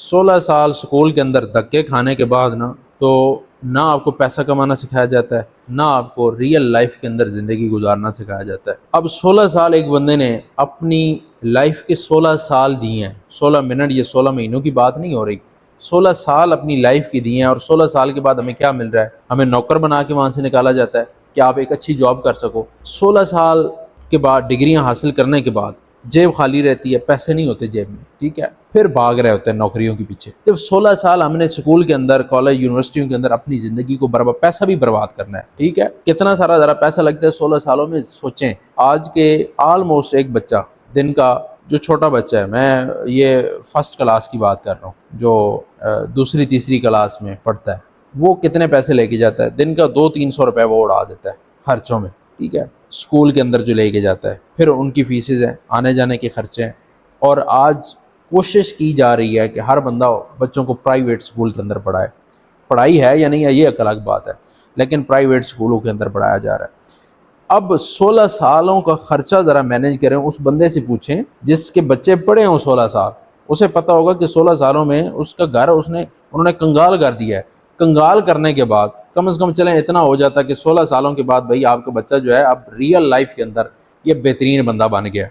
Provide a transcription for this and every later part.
16 سال سکول کے اندر دھکے کھانے کے بعد تو نہ آپ کو پیسہ کمانا سکھایا جاتا ہے، نہ آپ کو ریئل لائف کے اندر زندگی گزارنا سکھایا جاتا ہے۔ اب 16 سال ایک بندے نے اپنی لائف کے 16 سال دیے ہیں، 16 منٹ یہ 16 مہینوں کی بات نہیں ہو رہی، 16 سال اپنی لائف کی دیے ہیں، اور 16 سال کے بعد ہمیں کیا مل رہا ہے؟ ہمیں نوکر بنا کے وہاں سے نکالا جاتا ہے کہ آپ ایک اچھی جاب کر سکو۔ 16 سال کے بعد ڈگریاں حاصل کرنے کے بعد جیب خالی رہتی ہے، پیسے نہیں ہوتے جیب میں، ٹھیک ہے، پھر بھاگ رہے ہوتے ہیں نوکریوں کے پیچھے۔ جب 16 سال ہم نے سکول کے اندر، کالج، یونیورسٹیوں کے اندر اپنی زندگی کو برباد، پیسہ بھی برباد کرنا ہے، ٹھیک ہے، کتنا سارا ذرا پیسہ لگتا ہے 16 سالوں میں سوچیں۔ آج کے آلموسٹ ایک بچہ دن کا، جو چھوٹا بچہ ہے، میں یہ فرسٹ کلاس کی بات کر رہا ہوں، جو دوسری تیسری کلاس میں پڑھتا ہے، وہ کتنے پیسے لے کے جاتا ہے؟ دن کا 200-300 روپے وہ اڑا دیتا ہے خرچوں میں، ٹھیک ہے، اسکول کے اندر جو لے کے جاتا ہے، پھر ان کی فیسز ہیں، آنے جانے کے خرچے ہیں۔ اور آج کوشش کی جا رہی ہے کہ ہر بندہ بچوں کو پرائیویٹ اسکول کے اندر پڑھائے، پڑھائی ہے یا نہیں ہے یہ ایک الگ بات ہے، لیکن پرائیویٹ اسکولوں کے اندر پڑھایا جا رہا ہے۔ اب 16 سالوں کا خرچہ ذرا مینیج کریں، اس بندے سے پوچھیں جس کے بچے پڑھے ہوں 16 سال، اسے پتہ ہوگا کہ 16 سالوں میں اس کا گھر انہوں نے کنگال کر دیا ہے۔ کنگال کرنے کے بعد کم از کم چلیں اتنا ہو جاتا کہ 16 سالوں کے بعد بھائی آپ کا بچہ جو ہے اب ریئل لائف کے اندر یہ بہترین بندہ بن گیا،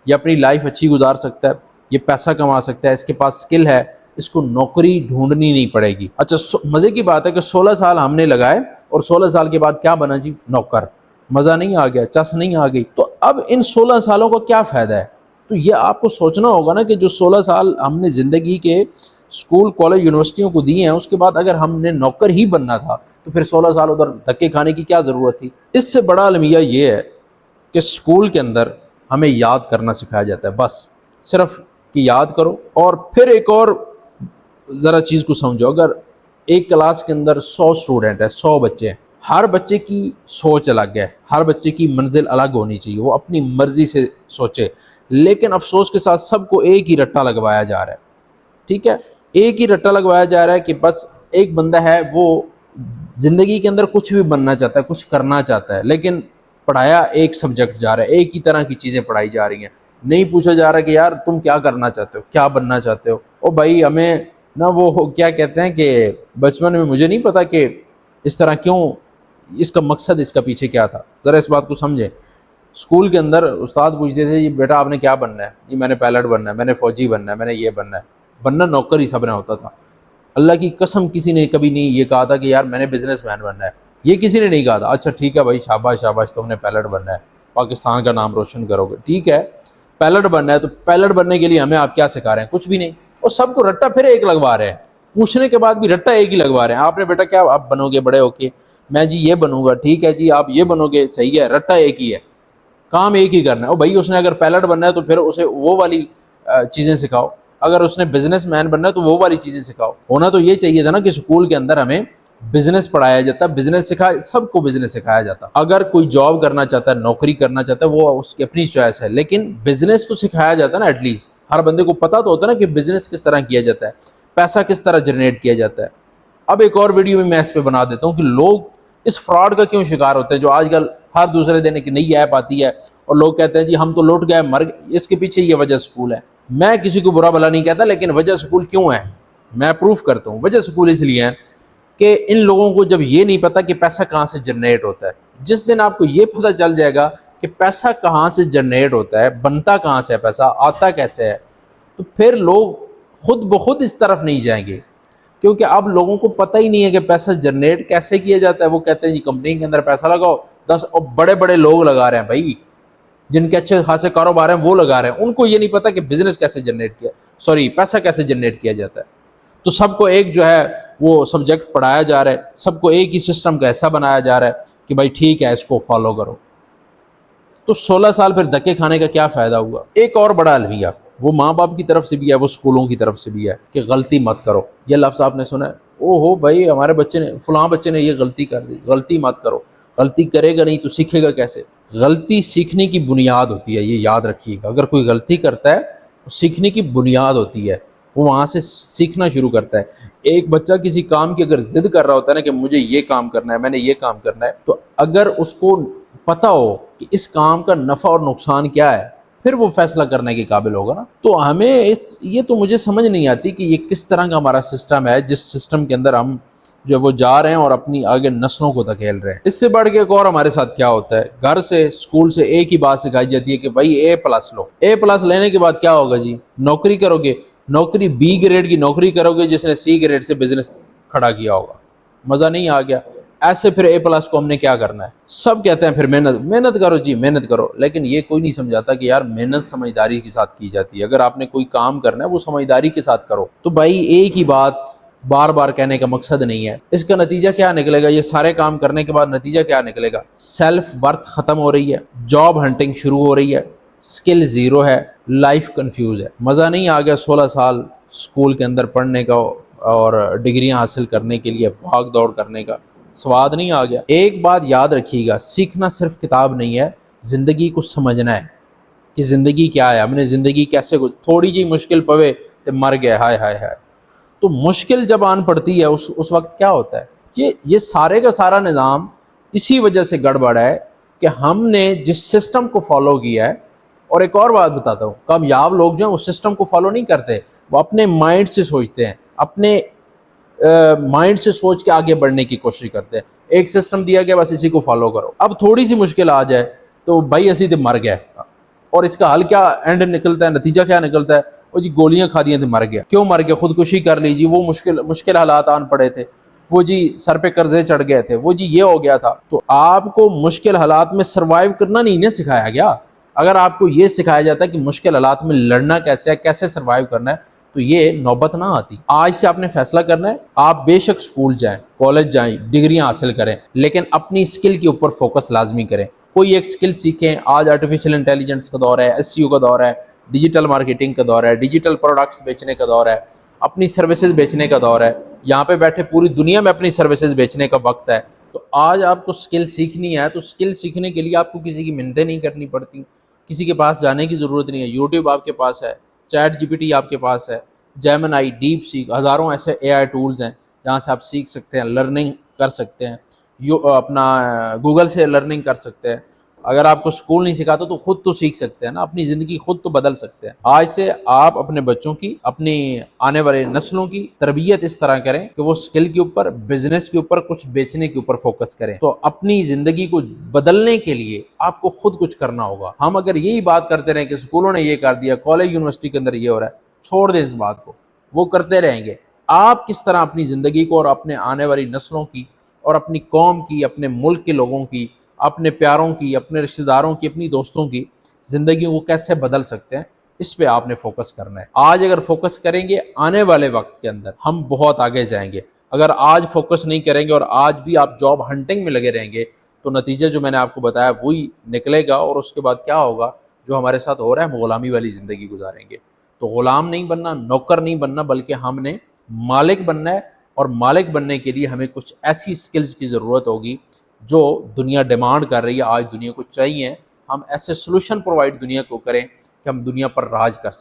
یہ اپنی لائف اچھی گزار سکتا ہے، یہ پیسہ کما سکتا ہے، اس کے پاس سکل ہے، اس کو نوکری ڈھونڈنی نہیں پڑے گی۔ اچھا، مزے کی بات ہے کہ 16 سال ہم نے لگائے اور 16 سال کے بعد کیا بنا جی؟ نوکر۔ مزہ نہیں آ گیا؟ چس نہیں آ گئی؟ تو اب ان 16 سالوں کا کیا فائدہ ہے؟ تو یہ آپ کو سوچنا ہوگا نا کہ جو 16 سال ہم نے زندگی کے اسکول، کالج، یونیورسٹیوں کو دی ہیں، اس کے بعد اگر ہم نے نوکر ہی بننا تھا تو پھر 16 سال ادھر دھکے کھانے کی کیا ضرورت تھی؟ اس سے بڑا المیہ یہ ہے کہ اسکول کے اندر ہمیں یاد کرنا سکھایا جاتا ہے، بس صرف کہ یاد کرو۔ اور پھر ایک اور ذرا چیز کو سمجھو، اگر ایک کلاس کے اندر 100 اسٹوڈنٹ ہے، 100 بچے ہیں، ہر بچے کی سوچ الگ ہے، ہر بچے کی منزل الگ ہونی چاہیے، وہ اپنی مرضی سے سوچے، لیکن افسوس کے ساتھ سب کو ایک ہی رٹا لگوایا جا رہا ہے، ٹھیک ہے، ایک ہی رٹا لگوایا جا رہا ہے کہ بس ایک بندہ ہے وہ زندگی کے اندر کچھ بھی بننا چاہتا ہے، کچھ کرنا چاہتا ہے، لیکن پڑھایا ایک سبجیکٹ جا رہا ہے، ایک ہی طرح کی چیزیں پڑھائی جا رہی ہیں، نہیں پوچھا جا رہا کہ یار تم کیا کرنا چاہتے ہو، کیا بننا چاہتے ہو؟ او بھائی ہمیں نہ وہ کیا کہتے ہیں کہ بچپن میں مجھے نہیں پتا کہ اس طرح کیوں، اس کا مقصد، اس کا پیچھے کیا تھا، ذرا اس بات کو سمجھیں۔ اسکول کے اندر استاد پوچھتے تھے، یہ بیٹا آپ نے کیا بننا ہے؟ یہ میں نے پائلٹ بننا ہے، میں نے فوجی بننا ہے، میں نے یہ بننا ہے۔ بننا نوکر ہی سب نے ہوتا تھا۔ اللہ کی قسم کسی نے کبھی نہیں یہ کہا تھا کہ یار میں نے بزنس مین بننا ہے، یہ کسی نے نہیں کہا تھا۔ اچھا ٹھیک ہے بھائی، شاباش شاباش، تم نے پائلٹ بننا ہے، پاکستان کا نام روشن کرو گے، ٹھیک ہے، پائلٹ بننا ہے، تو پائلٹ بننے کے لیے ہمیں آپ کیا سکھا رہے ہیں؟ کچھ بھی نہیں، اور سب کو رٹا پھر ایک لگوا رہے ہیں، پوچھنے کے بعد بھی رٹا ایک ہی لگوا رہے ہیں۔ آپ نے بیٹا کیا آپ بنو گے بڑے ہو کے؟ میں جی یہ بنوں گا، ٹھیک ہے جی آپ یہ بنو گے، صحیح ہے، رٹا ایک ہی ہے، کام ایک ہی کرنا ہے۔ اور بھائی اس نے اگر پائلٹ بننا ہے تو پھر اسے وہ والی چیزیں سکھاؤ، اگر اس نے بزنس مین بننا ہے تو وہ والی چیزیں سکھاؤ۔ ہونا تو یہ چاہیے تھا نا کہ سکول کے اندر ہمیں بزنس پڑھایا جاتا، بزنس سکھایا، سب کو بزنس سکھایا جاتا۔ اگر کوئی جاب کرنا چاہتا ہے، نوکری کرنا چاہتا ہے، وہ اس کی اپنی چوائس ہے، لیکن بزنس تو سکھایا جاتا ہے نا، ایٹ لیسٹ ہر بندے کو پتہ تو ہوتا ہے نا کہ بزنس کس طرح کیا جاتا ہے، پیسہ کس طرح جنریٹ کیا جاتا ہے۔ اب ایک اور ویڈیو میں اس پہ بنا دیتا ہوں کہ لوگ اس فراڈ کا کیوں شکار ہوتے ہیں، جو آج کل ہر دوسرے دن ایک نئی ایپ آتی ہے اور لوگ کہتے ہیں جی ہم تو لوٹ گئے، مر گئے، اس کے پیچھے یہ وجہ سکول ہے۔ میں کسی کو برا بھلا نہیں کہتا، لیکن وجہ سکول کیوں ہے میں پروف کرتا ہوں۔ وجہ سکول اس لیے ہے کہ ان لوگوں کو جب یہ نہیں پتا کہ پیسہ کہاں سے جنریٹ ہوتا ہے، جس دن آپ کو یہ پتہ چل جائے گا کہ پیسہ کہاں سے جنریٹ ہوتا ہے، بنتا کہاں سے ہے پیسہ، آتا کیسے ہے، تو پھر لوگ خود بخود اس طرف نہیں جائیں گے، کیونکہ اب لوگوں کو پتہ ہی نہیں ہے کہ پیسہ جنریٹ کیسے کیا جاتا ہے۔ وہ کہتے ہیں جی کمپنی کے اندر پیسہ لگاؤ، 10 اور بڑے بڑے لوگ لگا رہے ہیں بھائی، جن کے اچھے خاصے کاروبار ہیں وہ لگا رہے ہیں، ان کو یہ نہیں پتا کہ بزنس کیسے جنریٹ کیا، پیسہ کیسے جنریٹ کیا جاتا ہے۔ تو سب کو ایک جو ہے وہ سبجیکٹ پڑھایا جا رہا ہے، سب کو ایک ہی سسٹم کا ایسا بنایا جا رہا ہے کہ بھائی ٹھیک ہے اس کو فالو کرو۔ تو 16 سال پھر دھکے کھانے کا کیا فائدہ ہوا؟ ایک اور بڑا المیہ، وہ ماں باپ کی طرف سے بھی ہے، وہ اسکولوں کی طرف سے بھی ہے کہ غلطی مت کرو۔ یہ لفظ آپ نے سنا ہے، او ہو بھائی ہمارے بچے نے، فلاں بچے نے یہ غلطی کر دی، غلطی مت کرو۔ غلطی کرے گا نہیں تو سیکھے گا کیسے؟ غلطی سیکھنے کی بنیاد ہوتی ہے، یہ یاد رکھیے گا۔ اگر کوئی غلطی کرتا ہے تو سیکھنے کی بنیاد ہوتی ہے، وہ وہاں سے سیکھنا شروع کرتا ہے۔ ایک بچہ کسی کام کی اگر ضد کر رہا ہوتا ہے نا کہ مجھے یہ کام کرنا ہے، میں نے یہ کام کرنا ہے، تو اگر اس کو پتہ ہو کہ اس کام کا نفع اور نقصان کیا ہے، پھر وہ فیصلہ کرنے کے قابل ہوگا نا. تو ہمیں یہ تو مجھے سمجھ نہیں آتی کہ یہ کس طرح کا ہمارا سسٹم ہے جس سسٹم کے اندر ہم جو وہ جا رہے ہیں اور اپنی آگے نسلوں کو دھکیل رہے ہیں. اس سے بڑھ کے ایک اور ہمارے ساتھ کیا ہوتا ہے, گھر سے اسکول سے ایک ہی بات سکھائی جاتی ہے کہ بھائی A+ لو. A+ لینے کے بعد کیا ہوگا جی, نوکری کرو گے, نوکری B گریڈ کی نوکری کرو گے جس نے C گریڈ سے بزنس کھڑا کیا ہوگا. مزہ نہیں آ گیا؟ ایسے پھر A+ کو ہم نے کیا کرنا ہے؟ سب کہتے ہیں پھر محنت کرو جی, محنت کرو, لیکن یہ کوئی نہیں سمجھاتا کہ یار محنت سمجھداری کے ساتھ کی جاتی ہے. اگر آپ نے کوئی کام کرنا ہے وہ سمجھداری کے ساتھ کرو. تو بھائی ایک ہی بات بار بار کہنے کا مقصد نہیں ہے. اس کا نتیجہ کیا نکلے گا؟ یہ سارے کام کرنے کے بعد نتیجہ کیا نکلے گا؟ سیلف ورتھ ختم ہو رہی ہے, جاب ہنٹنگ شروع ہو رہی ہے, سکل زیرو ہے, لائف کنفیوز ہے. مزہ نہیں آ گیا 16 سال اسکول کے اندر پڑھنے کا اور ڈگریاں حاصل کرنے کے لیے بھاگ دوڑ کرنے کا؟ سواد نہیں آ گیا؟ ایک بات یاد رکھیے گا, سیکھنا صرف کتاب نہیں ہے, زندگی کو سمجھنا ہے کہ زندگی کیا ہے, ہم نے زندگی کیسے تھوڑی جی مشکل پوے تو مر گئے, ہائے ہائے ہائے. تو مشکل جب آن پڑتی ہے اس وقت کیا ہوتا ہے؟ یہ سارے کا سارا نظام اسی وجہ سے گڑبڑ ہے کہ ہم نے جس سسٹم کو فالو کیا ہے. اور ایک اور بات بتاتا ہوں, کامیاب لوگ جو ہیں اس سسٹم کو فالو نہیں کرتے, وہ اپنے مائنڈ سے سوچتے ہیں, اپنے مائنڈ سے سوچ کے آگے بڑھنے کی کوشش کرتے ہیں. ایک سسٹم دیا گیا بس اسی کو فالو کرو. اب تھوڑی سی مشکل آ جائے تو بھائی اسی تو مر گئے, اور اس کا حل کیا اینڈ نکلتا ہے, نتیجہ کیا نکلتا ہے؟ وہ جی گولیاں کھا دیا تو مر گیا. کیوں مر گیا؟ خودکشی کر لی جی, وہ مشکل حالات آن پڑے تھے, وہ جی سر پہ قرضے چڑھ گئے تھے, وہ جی یہ ہو گیا تھا. تو آپ کو مشکل حالات میں سروائیو کرنا نہیں سکھایا گیا. اگر آپ کو یہ سکھایا جاتا ہے کہ مشکل حالات میں لڑنا کیسے ہے, کیسے سروائیو کرنا ہے, تو یہ نوبت نہ آتی. آج سے آپ نے فیصلہ کرنا ہے, آپ بے شک اسکول جائیں, کالج جائیں, ڈگریاں حاصل کریں, لیکن اپنی اسکل کے اوپر فوکس لازمی کریں. کوئی ایک اسکل سیکھیں. آج آرٹیفیشیل انٹیلیجنس کا دور ہے, SEO کا دور ہے, ڈیجیٹل مارکیٹنگ کا دور ہے, ڈیجیٹل پروڈکٹس بیچنے کا دور ہے, اپنی سروسز بیچنے کا دور ہے. یہاں پہ بیٹھے پوری دنیا میں اپنی سروسز بیچنے کا وقت ہے. تو آج آپ کو اسکل سیکھنی ہے, تو اسکل سیکھنے کے لیے آپ کو کسی کی منتیں نہیں کرنی پڑتی, کسی کے پاس جانے کی ضرورت نہیں ہے. یوٹیوب آپ کے پاس ہے, چیٹ GPT آپ کے پاس ہے, جیمنائی, ڈیپ سیک, ہزاروں ایسے AI ٹولز ہیں جہاں سے آپ سیکھ سکتے ہیں, لرننگ کر سکتے ہیں. اپنا گوگل سے لرننگ کر سکتے ہیں. اگر آپ کو اسکول نہیں سکھاتا تو خود تو سیکھ سکتے ہیں نا, اپنی زندگی خود تو بدل سکتے ہیں. آج سے آپ اپنے بچوں کی, اپنی آنے والے نسلوں کی تربیت اس طرح کریں کہ وہ اسکل کے اوپر, بزنس کے اوپر, کچھ بیچنے کے اوپر فوکس کریں. تو اپنی زندگی کو بدلنے کے لیے آپ کو خود کچھ کرنا ہوگا. ہم اگر یہی بات کرتے رہیں کہ اسکولوں نے یہ کر دیا, کالج یونیورسٹی کے اندر یہ ہو رہا ہے, چھوڑ دیں اس بات کو, وہ کرتے رہیں گے. آپ کس طرح اپنی زندگی کو اور اپنے آنے والی نسلوں کی اور اپنی قوم کی, اپنے ملک کے لوگوں کی, اپنے پیاروں کی, اپنے رشتہ داروں کی, اپنی دوستوں کی زندگیوں کو کیسے بدل سکتے ہیں, اس پہ آپ نے فوکس کرنا ہے. آج اگر فوکس کریں گے, آنے والے وقت کے اندر ہم بہت آگے جائیں گے. اگر آج فوکس نہیں کریں گے اور آج بھی آپ جاب ہنٹنگ میں لگے رہیں گے, تو نتیجہ جو میں نے آپ کو بتایا وہی نکلے گا. اور اس کے بعد کیا ہوگا؟ جو ہمارے ساتھ ہو رہا ہے, ہم غلامی والی زندگی گزاریں گے. تو غلام نہیں بننا, نوکر نہیں بننا, بلکہ ہم نے مالک بننا ہے. اور مالک بننے کے لیے ہمیں کچھ ایسی سکلز کی ضرورت ہوگی جو دنیا ڈیمانڈ کر رہی ہے, آج دنیا کو چاہیے. ہم ایسے سلوشن پرووائڈ دنیا کو کریں کہ ہم دنیا پر راج کر سکیں.